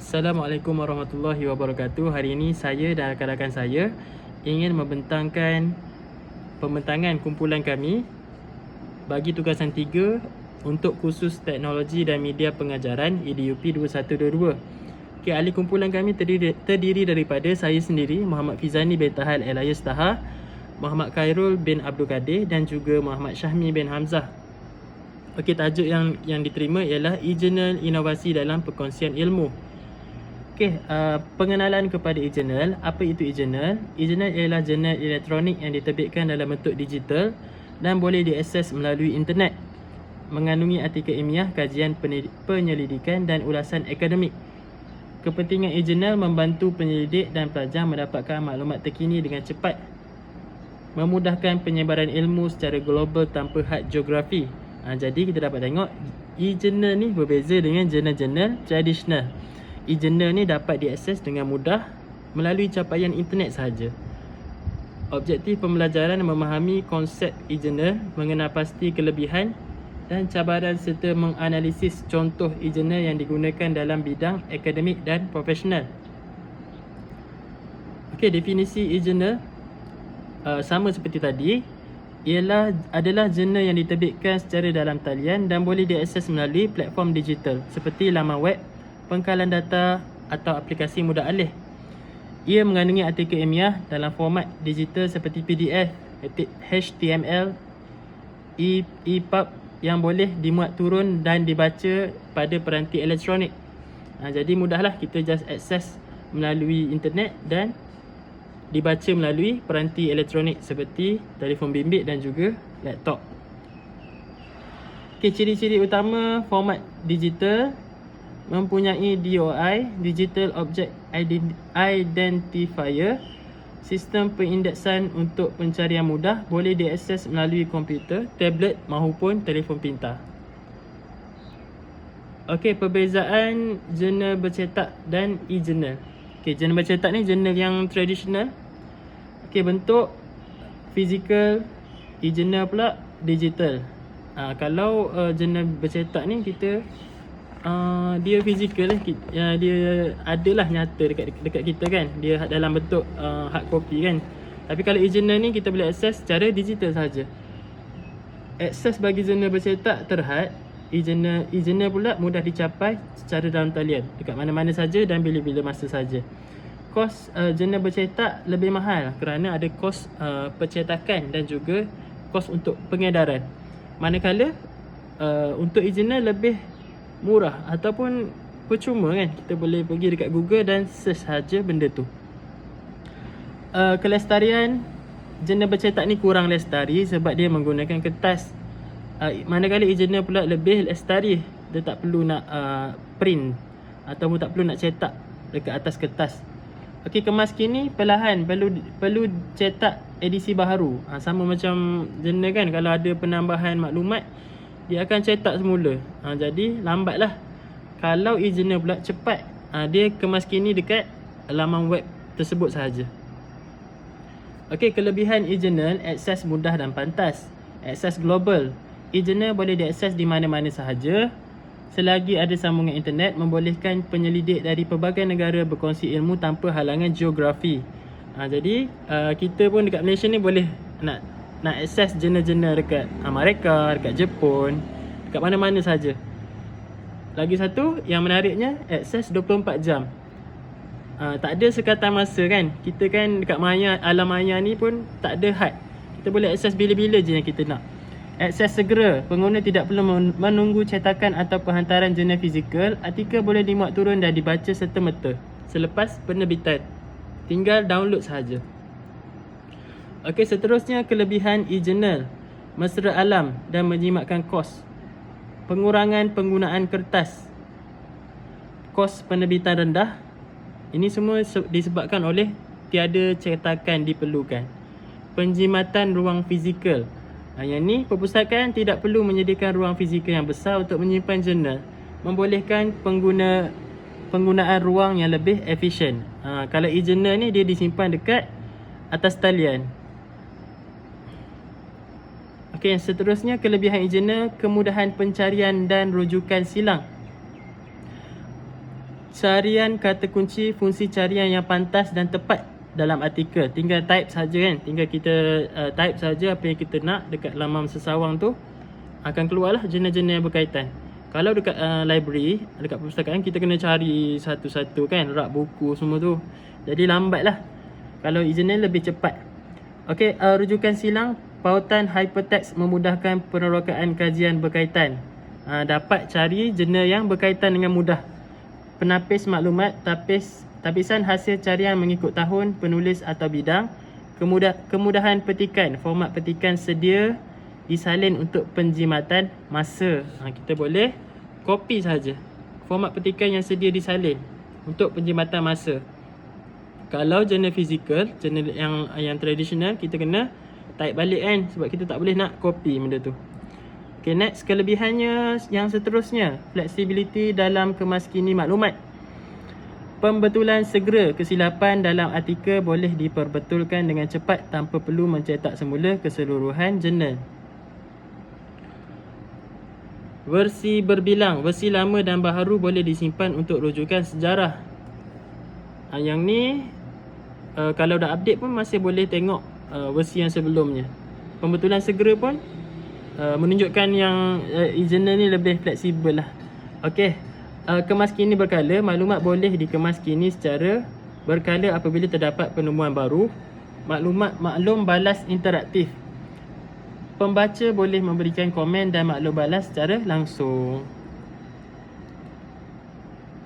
Assalamualaikum warahmatullahi wabarakatuh. Hari ini saya dan rakan-rakan saya ingin membentangkan pembentangan kumpulan kami bagi tugasan 3 untuk kursus teknologi dan media pengajaran EDUP 2122. Okay, ahli kumpulan kami terdiri daripada saya sendiri, Muhammad Fizani bin Tahal Elias Taha, Muhammad Khairul bin Abdul Kadir dan juga Muhammad Syahmi bin Hamzah. Okey, tajuk yang diterima ialah e-journal inovasi dalam perkongsian ilmu. Okey, pengenalan kepada e-journal. Apa itu e-journal? E-journal ialah jurnal elektronik yang diterbitkan dalam bentuk digital dan boleh diakses melalui internet. Mengandungi artikel ilmiah, kajian penyelidikan dan ulasan akademik. Kepentingan e-journal membantu penyelidik dan pelajar mendapatkan maklumat terkini dengan cepat. Memudahkan penyebaran ilmu secara global tanpa had geografi. Jadi kita dapat tengok e-journal ni berbeza dengan jurnal-jurnal tradisional. E-journal ni dapat diakses dengan mudah melalui capaian internet sahaja. Objektif pembelajaran memahami konsep e-journal, mengenal pasti kelebihan dan cabaran serta menganalisis contoh e-journal yang digunakan dalam bidang akademik dan profesional. Okey, definisi e-journal sama seperti tadi, adalah jurnal yang diterbitkan secara dalam talian dan boleh diakses melalui platform digital seperti laman web, pengkalan data atau aplikasi mudah alih. Ia mengandungi artikel ilmiah dalam format digital seperti PDF, HTML, EPUB yang boleh dimuat turun dan dibaca pada peranti elektronik. Jadi mudahlah, kita just akses melalui internet dan dibaca melalui peranti elektronik seperti telefon bimbit dan juga laptop. Okay, ciri-ciri utama format digital: mempunyai DOI, Digital Object Identifier, sistem pengindeksan untuk pencarian mudah, boleh diakses melalui komputer, tablet maupun telefon pintar. Okey, perbezaan jurnal bercetak dan e-journal. Okey, jurnal bercetak ni jurnal yang tradisional. Okey, bentuk fizikal, e-journal pula digital. Kalau jurnal bercetak ni kita dia fizikal, dia adalah nyata dekat kita kan. Dia dalam bentuk hard copy kan. Tapi kalau e-journal ni kita boleh akses secara digital saja. Akses bagi jurnal bercetak terhad. E-journal pula mudah dicapai secara dalam talian, dekat mana-mana saja dan bila-bila masa saja. Kos jurnal bercetak lebih mahal kerana ada kos percetakan dan juga kos untuk pengedaran. Manakala untuk e-journal lebih murah ataupun percuma kan. Kita boleh pergi dekat Google dan search saja benda tu. Kelestarian jurnal bercetak ni kurang lestari sebab dia menggunakan kertas. Manakala e-journal pula lebih lestari. Dia tak perlu nak print ataupun tak perlu nak cetak dekat atas kertas. Okey, kemas kini perlahan, perlu cetak edisi baharu. Sama macam jurnal kan, kalau ada penambahan maklumat dia akan cetak semula. Jadi lambatlah. Kalau e-journal pula cepat. Dia kemas kini dekat laman web tersebut sahaja. Okey, kelebihan e-journal: akses mudah dan pantas, akses global. E-journal boleh diakses di mana-mana sahaja selagi ada sambungan internet, membolehkan penyelidik dari pelbagai negara berkongsi ilmu tanpa halangan geografi. Jadi kita pun dekat Malaysia ni boleh nak akses jurnal-jurnal dekat Amerika, dekat Jepun, dekat mana-mana saja. Lagi satu yang menariknya, akses 24 jam. Tak ada sekatan masa kan. Kita kan dekat alam maya ni pun tak ada had. Kita boleh akses bila-bila je yang kita nak. Akses segera, pengguna tidak perlu menunggu cetakan atau penghantaran jurnal fizikal. Artikel boleh dimuat turun dan dibaca serta-merta selepas penerbitan. Tinggal download sahaja. Okey, seterusnya kelebihan e-journal: mesra alam dan menjimatkan kos. Pengurangan penggunaan kertas. Kos penerbitan rendah. Ini semua disebabkan oleh tiada cetakan diperlukan. Penjimatan ruang fizikal. Yang ni, perpustakaan tidak perlu menyediakan ruang fizikal yang besar untuk menyimpan jurnal, membolehkan penggunaan ruang yang lebih efisien. Kalau e-journal ni dia disimpan dekat atas talian. Okey, yang seterusnya kelebihan e-journal: kemudahan pencarian dan rujukan silang. carian kata kunci, fungsi carian yang pantas dan tepat dalam artikel. Tinggal type saja kan. Tinggal kita type saja apa yang kita nak dekat laman sesawang tu, akan keluarlah jurnal-jurnal yang berkaitan. Kalau dekat library, dekat perpustakaan, kita kena cari satu-satu kan, rak buku semua tu. Jadi lambat lah. Kalau e-journal lebih cepat. Okey, rujukan silang, pautan hypertext memudahkan penerokaan kajian berkaitan. Dapat cari jurnal yang berkaitan dengan mudah. Penapis maklumat, tapisan hasil carian mengikut tahun, penulis atau bidang. Kemudahan petikan, format petikan sedia disalin untuk penjimatan masa. Kita boleh copy saja format petikan yang sedia disalin untuk penjimatan masa. Kalau jurnal fizikal, jurnal yang tradisional, kita kena type balik kan, sebab kita tak boleh nak copy benda tu. Okay, next, kelebihannya yang seterusnya, flexibility dalam kemaskini maklumat. Pembetulan segera, kesilapan dalam artikel boleh diperbetulkan dengan cepat tanpa perlu mencetak semula keseluruhan jurnal. Versi berbilang, versi lama dan baharu boleh disimpan untuk rujukan sejarah. Yang ni kalau dah update pun masih boleh tengok versi yang sebelumnya. Pembetulan segera pun menunjukkan yang e-journal ni lebih fleksibel lah. Okey, kemaskini berkala, maklumat boleh dikemaskini secara berkala apabila terdapat penemuan baru. Maklum balas interaktif. Pembaca boleh memberikan komen dan maklum balas secara langsung.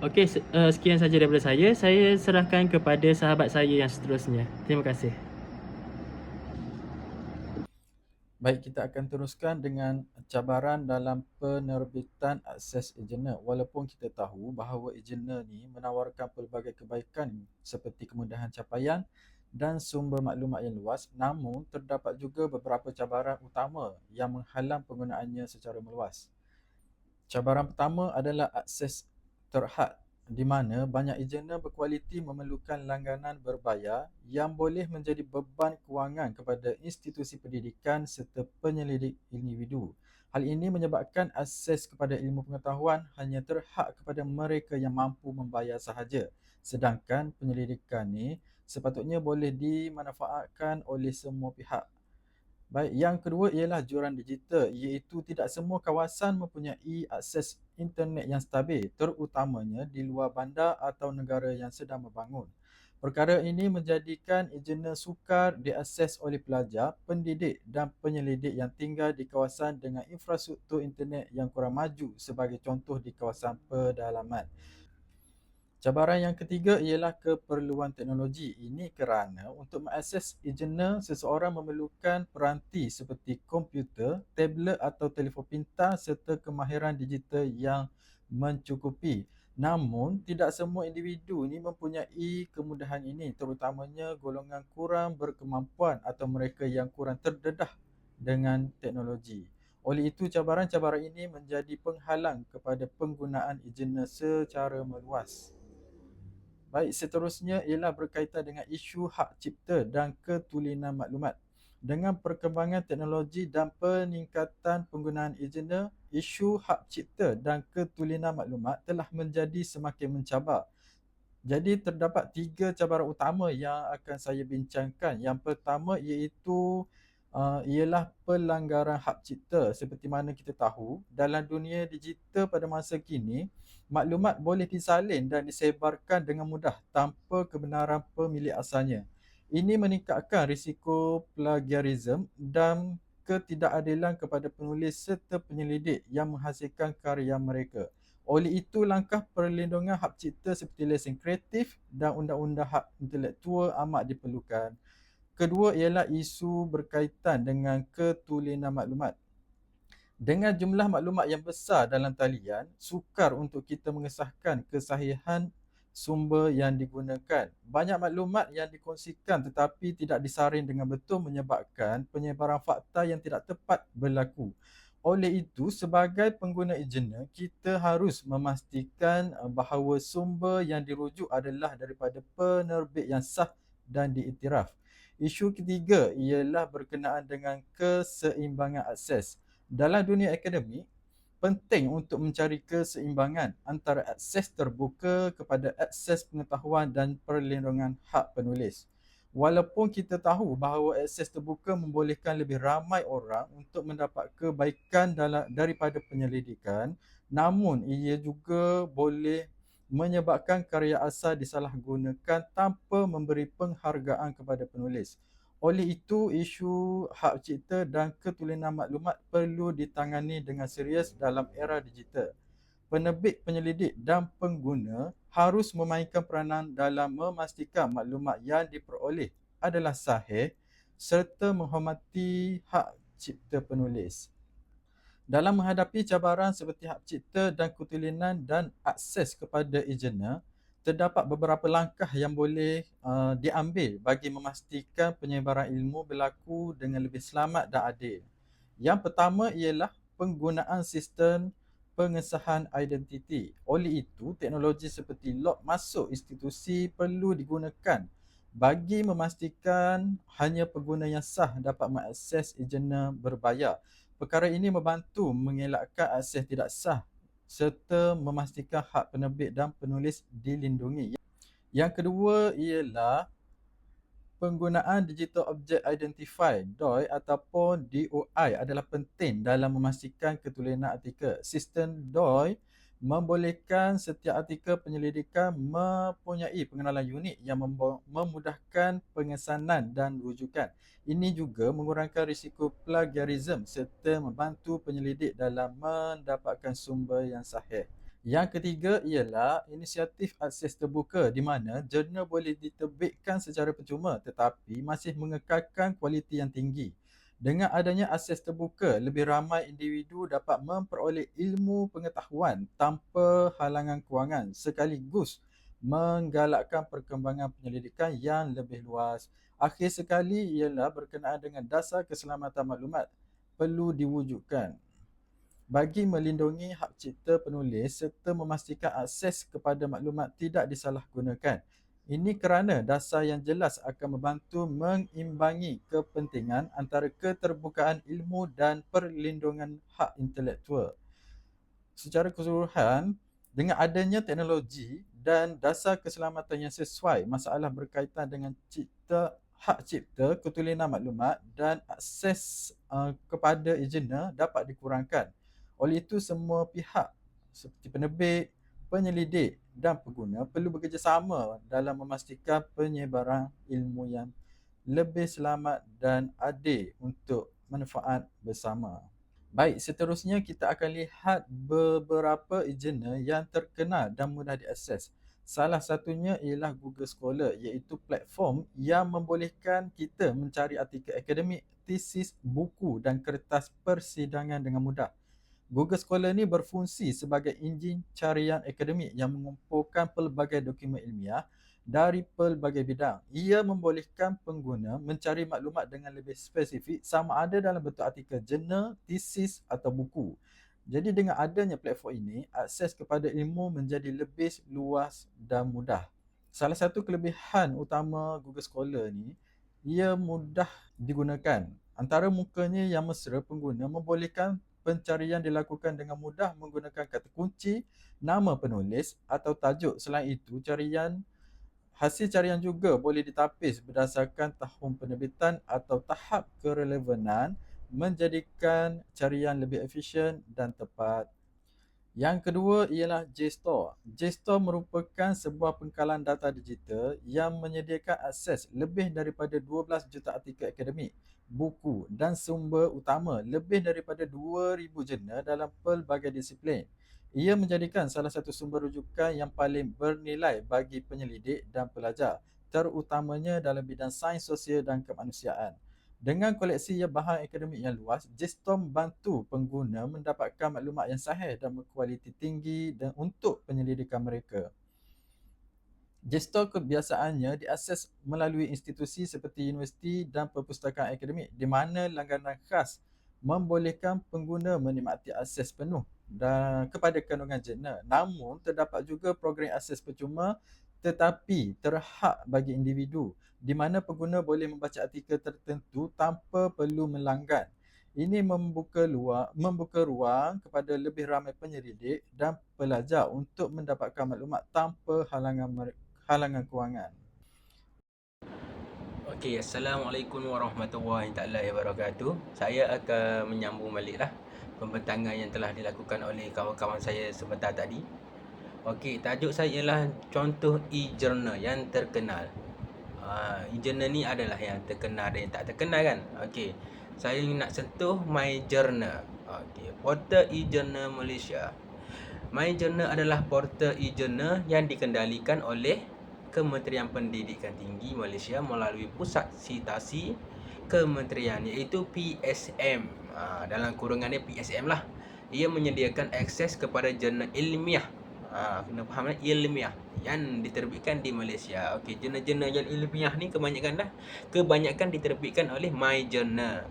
Okey, sekian saja daripada saya. Saya serahkan kepada sahabat saya yang seterusnya. Terima kasih. Baik, kita akan teruskan dengan cabaran dalam penerbitan akses e-journal. Walaupun kita tahu bahawa e-journal ni menawarkan pelbagai kebaikan seperti kemudahan capaian dan sumber maklumat yang luas, namun terdapat juga beberapa cabaran utama yang menghalang penggunaannya secara meluas. Cabaran pertama adalah akses terhad, di mana banyak e-journal berkualiti memerlukan langganan berbayar yang boleh menjadi beban kewangan kepada institusi pendidikan serta penyelidik individu. Hal ini menyebabkan akses kepada ilmu pengetahuan hanya terhad kepada mereka yang mampu membayar sahaja. Sedangkan penyelidikan ni sepatutnya boleh dimanfaatkan oleh semua pihak. Baik, yang kedua ialah juran digital, iaitu tidak semua kawasan mempunyai akses internet yang stabil, terutamanya di luar bandar atau negara yang sedang membangun. Perkara ini menjadikan e-journal sukar diakses oleh pelajar, pendidik dan penyelidik yang tinggal di kawasan dengan infrastruktur internet yang kurang maju, sebagai contoh di kawasan pedalaman. Cabaran yang ketiga ialah keperluan teknologi. Ini kerana untuk mengakses e-journal, seseorang memerlukan peranti seperti komputer, tablet atau telefon pintar serta kemahiran digital yang mencukupi. Namun, tidak semua individu ini mempunyai kemudahan ini, terutamanya golongan kurang berkemampuan atau mereka yang kurang terdedah dengan teknologi. Oleh itu, cabaran-cabaran ini menjadi penghalang kepada penggunaan e-journal secara meluas. Baik, seterusnya ialah berkaitan dengan isu hak cipta dan ketulinan maklumat. Dengan perkembangan teknologi dan peningkatan penggunaan e-journal, isu hak cipta dan ketulinan maklumat telah menjadi semakin mencabar. Jadi terdapat 3 cabaran utama yang akan saya bincangkan. Yang pertama iaitu ialah pelanggaran hak cipta. Seperti mana kita tahu, dalam dunia digital pada masa kini, maklumat boleh disalin dan disebarkan dengan mudah tanpa kebenaran pemilik asalnya. Ini meningkatkan risiko plagiarisme dan ketidakadilan kepada penulis serta penyelidik yang menghasilkan karya mereka. Oleh itu, langkah perlindungan hak cipta seperti lesen kreatif dan undang-undang hak intelektual amat diperlukan. Kedua ialah isu berkaitan dengan ketulinan maklumat. Dengan jumlah maklumat yang besar dalam talian, sukar untuk kita mengesahkan kesahihan sumber yang digunakan. Banyak maklumat yang dikongsikan tetapi tidak disaring dengan betul menyebabkan penyebaran fakta yang tidak tepat berlaku. Oleh itu, sebagai pengguna e-journal, kita harus memastikan bahawa sumber yang dirujuk adalah daripada penerbit yang sah dan diiktiraf. Isu ketiga ialah berkenaan dengan keseimbangan akses. Dalam dunia akademik, penting untuk mencari keseimbangan antara akses terbuka kepada akses pengetahuan dan perlindungan hak penulis. Walaupun kita tahu bahawa akses terbuka membolehkan lebih ramai orang untuk mendapat kebaikan daripada penyelidikan, namun ia juga boleh menyebabkan karya asal disalahgunakan tanpa memberi penghargaan kepada penulis. Oleh itu, isu hak cipta dan ketulinan maklumat perlu ditangani dengan serius dalam era digital. Penerbit, penyelidik dan pengguna harus memainkan peranan dalam memastikan maklumat yang diperoleh adalah sahih serta menghormati hak cipta penulis. Dalam menghadapi cabaran seperti hak cipta dan ketulinan dan akses kepada engineer, terdapat beberapa langkah yang boleh diambil bagi memastikan penyebaran ilmu berlaku dengan lebih selamat dan adil. Yang pertama ialah penggunaan sistem pengesahan identiti. Oleh itu, teknologi seperti log masuk institusi perlu digunakan bagi memastikan hanya pengguna yang sah dapat mengakses engineer berbayar. Perkara ini membantu mengelakkan akses tidak sah serta memastikan hak penerbit dan penulis dilindungi. Yang kedua ialah penggunaan Digital Object Identifier (DOI) ataupun DOI adalah penting dalam memastikan ketulinan artikel. Sistem DOI membolehkan setiap artikel penyelidikan mempunyai pengenalan unik yang memudahkan pengesanan dan rujukan. Ini juga mengurangkan risiko plagiarism serta membantu penyelidik dalam mendapatkan sumber yang sahih. Yang ketiga ialah inisiatif akses terbuka di mana jurnal boleh diterbitkan secara percuma tetapi masih mengekalkan kualiti yang tinggi. Dengan adanya akses terbuka, lebih ramai individu dapat memperoleh ilmu pengetahuan tanpa halangan kewangan sekaligus menggalakkan perkembangan penyelidikan yang lebih luas. Akhir sekali ialah berkenaan dengan dasar keselamatan maklumat perlu diwujudkan bagi melindungi hak cipta penulis serta memastikan akses kepada maklumat tidak disalahgunakan. Ini kerana dasar yang jelas akan membantu mengimbangi kepentingan antara keterbukaan ilmu dan perlindungan hak intelektual. Secara keseluruhan, dengan adanya teknologi dan dasar keselamatan yang sesuai, masalah berkaitan dengan hak cipta, ketulinan maklumat dan akses kepada engineer dapat dikurangkan. Oleh itu, semua pihak seperti penerbit, penyelidik dan pengguna perlu bekerjasama dalam memastikan penyebaran ilmu yang lebih selamat dan adil untuk manfaat bersama. Baik, seterusnya kita akan lihat beberapa engineer yang terkenal dan mudah diakses. Salah satunya ialah Google Scholar, iaitu platform yang membolehkan kita mencari artikel akademik, tesis, buku dan kertas persidangan dengan mudah. Google Scholar ni berfungsi sebagai enjin carian akademik yang mengumpulkan pelbagai dokumen ilmiah dari pelbagai bidang. Ia membolehkan pengguna mencari maklumat dengan lebih spesifik sama ada dalam bentuk artikel jurnal, tesis atau buku. Jadi dengan adanya platform ini, akses kepada ilmu menjadi lebih luas dan mudah. Salah satu kelebihan utama Google Scholar ni, ia mudah digunakan. Antara mukanya yang mesra, pengguna membolehkan pencarian dilakukan dengan mudah menggunakan kata kunci, nama penulis atau tajuk. Selain itu, hasil carian juga boleh ditapis berdasarkan tahun penerbitan atau tahap kerelevanan, menjadikan carian lebih efisien dan tepat. Yang kedua ialah JSTOR. JSTOR merupakan sebuah pengkalan data digital yang menyediakan akses lebih daripada 12 juta artikel akademik, buku dan sumber utama lebih daripada 2,000 jurnal dalam pelbagai disiplin. Ia menjadikan salah satu sumber rujukan yang paling bernilai bagi penyelidik dan pelajar, terutamanya dalam bidang sains sosial dan kemanusiaan. Dengan koleksi bahan akademik yang luas, JSTOR membantu pengguna mendapatkan maklumat yang sahih dan berkualiti tinggi dan untuk penyelidikan mereka. JSTOR kebiasaannya diakses melalui institusi seperti universiti dan perpustakaan akademik di mana langganan khas membolehkan pengguna menikmati akses penuh kepada kandungan jurnal. Namun, terdapat juga program akses percuma tetapi terhad bagi individu di mana pengguna boleh membaca artikel tertentu tanpa perlu melanggan. Ini membuka ruang kepada lebih ramai penyelidik dan pelajar untuk mendapatkan maklumat tanpa halangan kewangan. Okey, Assalamualaikum warahmatullahi taala wabarakatuh. Saya akan menyambung baliklah pembentangan yang telah dilakukan oleh kawan-kawan saya sebentar tadi. Okey, tajuk saya ialah contoh e-journal yang terkenal. E-journal ni adalah yang terkenal dan yang tak terkenal kan. Okey, saya nak sentuh My Journal. Okey, portal e-journal Malaysia. My Journal adalah portal e-journal yang dikendalikan oleh Kementerian Pendidikan Tinggi Malaysia melalui Pusat Sitasi Kementerian, iaitu PSM. Dalam kurungannya PSM lah. Ia menyediakan akses kepada jurnal ilmiah. Kena faham ilmiah yang diterbitkan di Malaysia. Okey, jurnal-jurnal yang ilmiah ni kebanyakan diterbitkan oleh My Journal.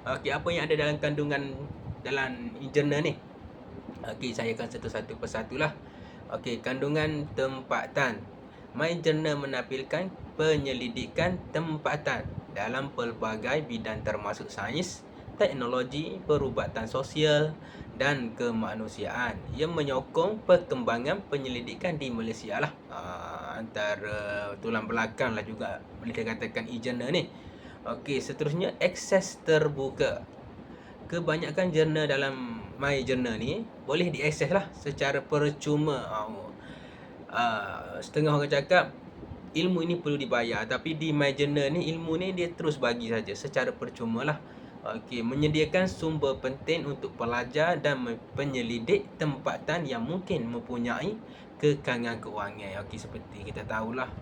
Okey, apa yang ada dalam kandungan dalam e-journal ni? Okey, saya akan satu-satu persatulah. Okey, kandungan tempatan. My Journal menampilkan penyelidikan tempatan dalam pelbagai bidang termasuk sains, teknologi, perubatan sosial dan kemanusiaan. Ia menyokong perkembangan penyelidikan di Malaysia lah. Antara tulang belakang lah juga boleh dikatakan e-journal ni. Okey, seterusnya akses terbuka. Kebanyakan jurnal dalam My Journal ni boleh diakses lah secara percuma. Setengah orang cakap ilmu ini perlu dibayar, tapi di My Journal ni ilmu ni dia terus bagi saja secara percuma lah. Okey, menyediakan sumber penting untuk pelajar dan penyelidik tempatan yang mungkin mempunyai kekangan kewangan. Okey, seperti kita tahulah,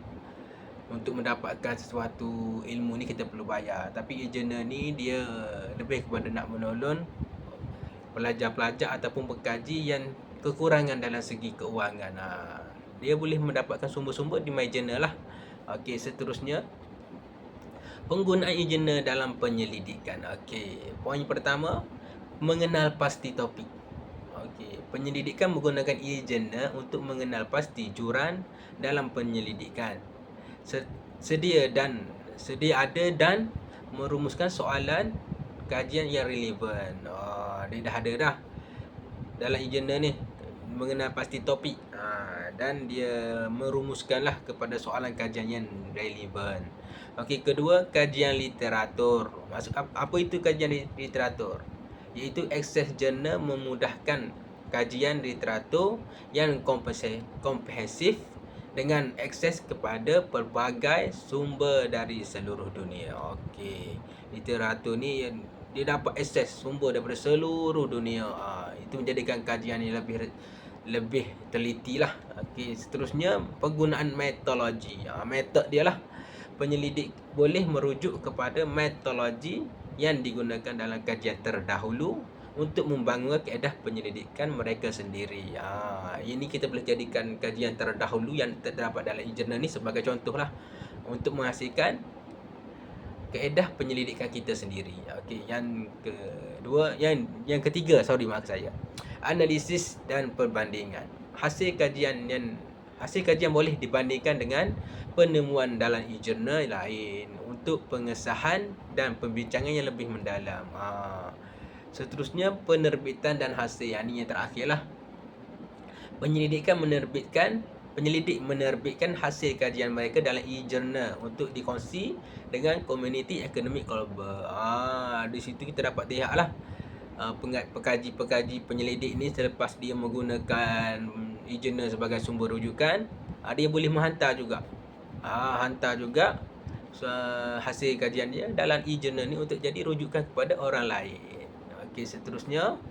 untuk mendapatkan sesuatu ilmu ni kita perlu bayar. Tapi e-journal ni dia lebih kepada nak menolong pelajar-pelajar ataupun pekaji yang kekurangan dalam segi keuangan. Dia boleh mendapatkan sumber-sumber di My Journal lah. Okey, seterusnya penggunaan e-journal dalam penyelidikan. Okey, poin pertama, mengenal pasti topik. Okey, penyelidikan menggunakan e-journal untuk mengenal pasti juran dalam penyelidikan. Sedia ada dan merumuskan soalan kajian yang relevan. Dia dah ada dah dalam e-journal ni, mengenal pasti topik, dan dia merumuskanlah kepada soalan kajian yang relevan. Okey, kedua, kajian literatur. Maksud apa itu kajian literatur? Iaitu akses jurnal memudahkan kajian literatur yang komprehensif dengan akses kepada pelbagai sumber dari seluruh dunia. Okey, literatur ni dia dapat akses sumber daripada seluruh dunia. Itu menjadikan kajian ni lebih teliti lah. Okey, seterusnya penggunaan metodologi. Metod dia lah. Penyelidik boleh merujuk kepada metodologi yang digunakan dalam kajian terdahulu untuk membangun kaedah penyelidikan mereka sendiri. Ini kita boleh jadikan kajian terdahulu yang terdapat dalam e-journal ni sebagai contoh lah, untuk menghasilkan kaedah penyelidikan kita sendiri. Okey, yang kedua, yang ketiga, maaf saya. Analisis dan perbandingan. Hasil kajian boleh dibandingkan dengan penemuan dalam e-journal lain untuk pengesahan dan pembincangan yang lebih mendalam. Seterusnya penerbitan dan hasil. Ini yang terakhir lah. Penyelidik menerbitkan hasil kajian mereka dalam e-journal untuk dikongsi dengan komuniti akademik global. Di situ kita dapat lihat lah, pekaji-pekaji penyelidik ni selepas dia menggunakan e-journal sebagai sumber rujukan, dia boleh menghantar juga hasil kajian dia dalam e-journal ni untuk jadi rujukan kepada orang lain. Okey, seterusnya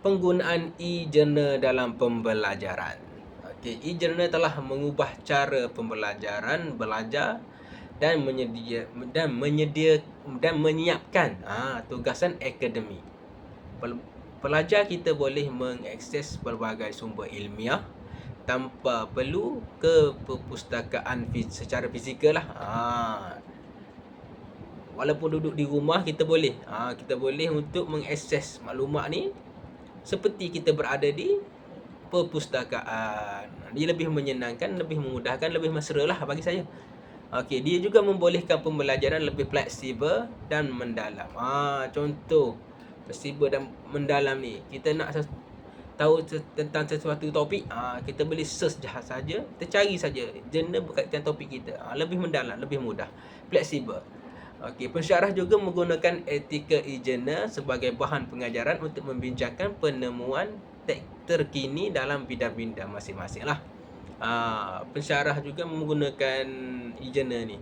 penggunaan e-journal dalam pembelajaran. Okey, e-journal telah mengubah cara pembelajaran, belajar dan menyiapkan tugasan akademik. Pelajar kita boleh mengakses pelbagai sumber ilmiah tanpa perlu ke perpustakaan secara fizikal lah. Walaupun duduk di rumah, kita boleh untuk mengakses maklumat ni seperti kita berada di perpustakaan. Dia lebih menyenangkan, lebih memudahkan, lebih mesra lah bagi saya. Okey, dia juga membolehkan pembelajaran lebih fleksibel dan mendalam. Contoh fleksibel dan mendalam ni. Kita nak tahu tentang sesuatu topik, kita boleh search saja, kita cari saja jurnal berkaitan topik kita. Lebih mendalam, lebih mudah, fleksibel. Okey, pensyarah juga menggunakan etika e-journal sebagai bahan pengajaran untuk membincangkan penemuan terkini dalam bidang-bidang masing-masing lah. Pensyarah juga menggunakan e-journal ni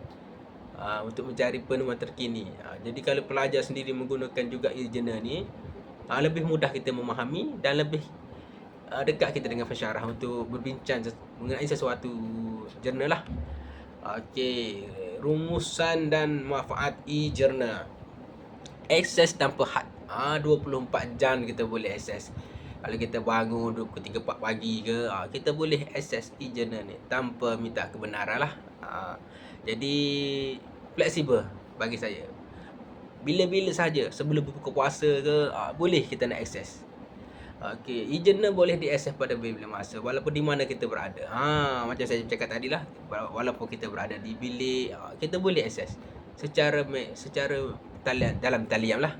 untuk mencari penemuan terkini. Jadi kalau pelajar sendiri menggunakan juga e-journal ni, lebih mudah kita memahami dan lebih dekat kita dengan pensyarah untuk berbincang mengenai sesuatu jurnal lah. Okey, rumusan dan manfaat e-journal. Akses tanpa had. 24 jam kita boleh akses. Kalau kita bangun 3-4 pagi ke, kita boleh akses e-journal ni tanpa minta kebenaran lah. Jadi fleksibel bagi saya. Bila-bila saja, sebelum berbuka puasa ke, boleh kita nak akses. Okey, e-journal boleh diakses pada bila masa walaupun di mana kita berada. Macam saya cakap tadi lah, walaupun kita berada di bilik, kita boleh akses secara talian, dalam talian lah.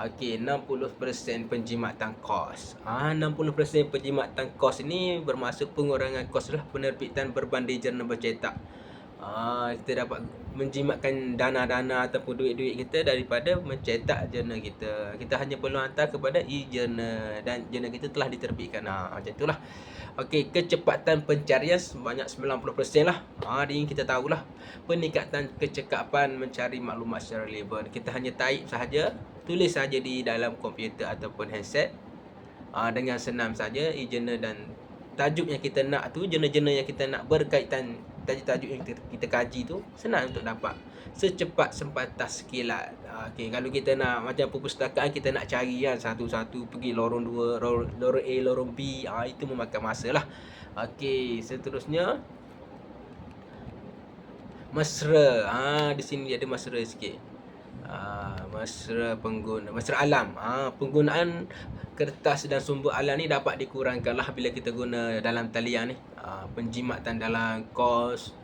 Okey, 60% penjimatan kos. 60% penjimatan kos ni bermaksud pengurangan kos lah penerbitan berbanding jurnal bercetak. Kita dapat menjimatkan dana-dana ataupun duit-duit kita daripada mencetak jurnal kita. Kita hanya perlu hantar kepada e-journal dan jurnal kita telah diterbitkan. Macam itulah. Okey, kecepatan pencarian sebanyak 90% lah. Ini kita tahulah. Peningkatan kecekapan mencari maklumat secara relevan. Kita hanya type sahaja, tulis saja di dalam komputer ataupun handset. Dengan senang saja e-journal dan tajuk yang kita nak tu, jurnal-jurnal yang kita nak berkaitan tajuk-tajuk yang kita kaji tu senang untuk dapat secepat sempatas kilat. Okey, kalau kita nak macam perpustakaan, kita nak cari kan satu-satu, pergi lorong 2, lorong A, lorong B, itu memakan masa lah. Okey, seterusnya mesra. Di sini ada mesra sikit. Mesra alam. Penggunaan kertas dan sumber alam ni dapat dikurangkan lah bila kita guna dalam talian ni. Penjimatan dalam kos,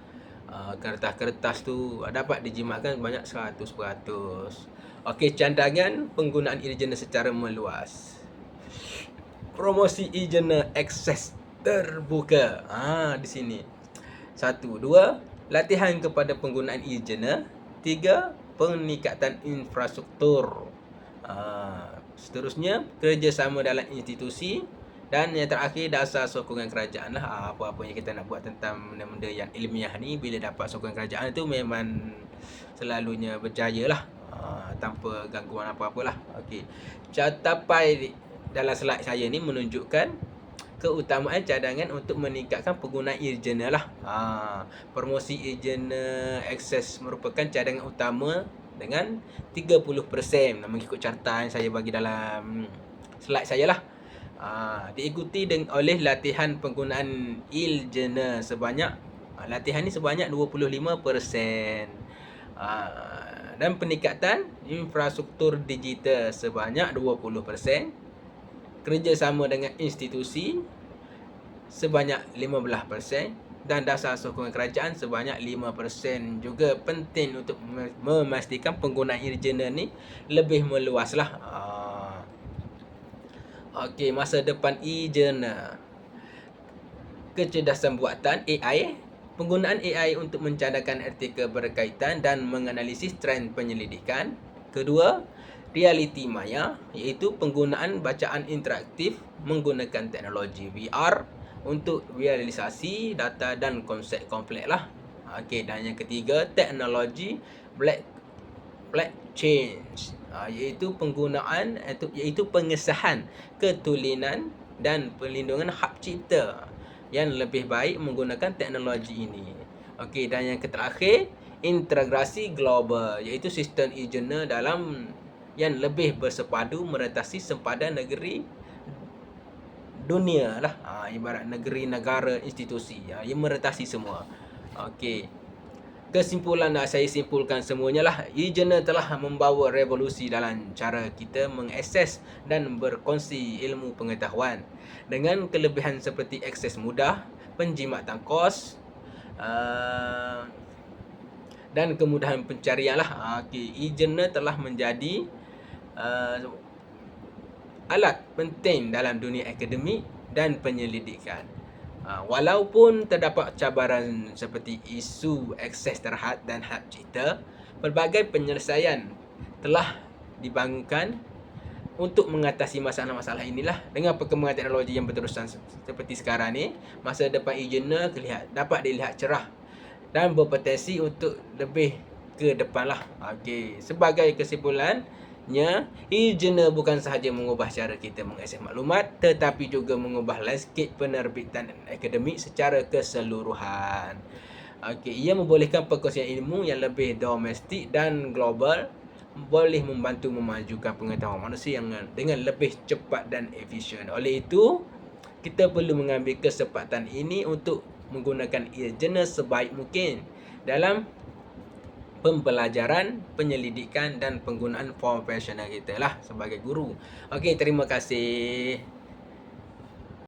kertas-kertas tu dapat dijimatkan banyak 100%. Okey, cadangan penggunaan e-journal secara meluas. Promosi e-journal akses terbuka. Di sini. 1, 2, latihan kepada penggunaan e-journal. 3, peningkatan infrastruktur. Seterusnya, kerjasama dalam institusi. Dan yang terakhir, dasar sokongan kerajaan lah. Apa-apa yang kita nak buat tentang benda-benda yang ilmiah ni, bila dapat sokongan kerajaan tu memang selalunya berjaya lah, tanpa gangguan apa-apa lah. Okey, catapan dalam slide saya ni menunjukkan keutamaan cadangan untuk meningkatkan penggunaan e-journal lah. Promosi e-journal akses merupakan cadangan utama dengan 30%, mengikut carta yang saya bagi dalam slide saya lah. Diikuti oleh latihan penggunaan e-journal sebanyak latihan ni sebanyak 25%, dan peningkatan infrastruktur digital sebanyak 20%, kerjasama dengan institusi sebanyak 15%, dan dasar sokongan kerajaan sebanyak 5%. Juga penting untuk memastikan penggunaan e-journal ni lebih meluas lah. Okey, masa depan e-journal. Kecerdasan buatan AI. Penggunaan AI untuk mencadangkan artikel berkaitan dan menganalisis trend penyelidikan. Kedua, realiti maya, iaitu penggunaan bacaan interaktif menggunakan teknologi VR untuk realisasi data dan konsep kompleks lah. Okey, dan yang ketiga, teknologi blockchain, iaitu pengesahan ketulinan dan perlindungan hak cipta yang lebih baik menggunakan teknologi ini. Okey, dan yang terakhir, integrasi global, iaitu sistem e-journal dalam yang lebih bersepadu meretasi sempadan negeri dunia lah. Ibarat negeri, negara, institusi, yang meretasi semua. Okey, kesimpulan saya simpulkan semuanya lah, e-journal telah membawa revolusi dalam cara kita mengakses dan berkongsi ilmu pengetahuan, dengan kelebihan seperti akses mudah, penjimatan kos, dan kemudahan pencarian lah. E-journal telah menjadi alat penting dalam dunia akademik dan penyelidikan. Walaupun terdapat cabaran seperti isu akses terhad dan hak cipta, pelbagai penyelesaian telah dibangunkan untuk mengatasi masalah-masalah inilah. Dengan perkembangan teknologi yang berterusan seperti sekarang ni, masa depan engineer dapat dilihat cerah dan berpotensi untuk lebih ke depan lah. Okey, sebagai kesimpulannya, engineer bukan sahaja mengubah cara kita mengakses maklumat, tetapi juga mengubah landscape penerbitan akademik secara keseluruhan. Okey, ia membolehkan perkongsian ilmu yang lebih domestik dan global, boleh membantu memajukan pengetahuan manusia yang dengan lebih cepat dan efisien. Oleh itu, kita perlu mengambil kesempatan ini untuk menggunakan e-journal sebaik mungkin dalam pembelajaran, penyelidikan dan penggunaan profesional kita lah sebagai guru. Okey, terima kasih.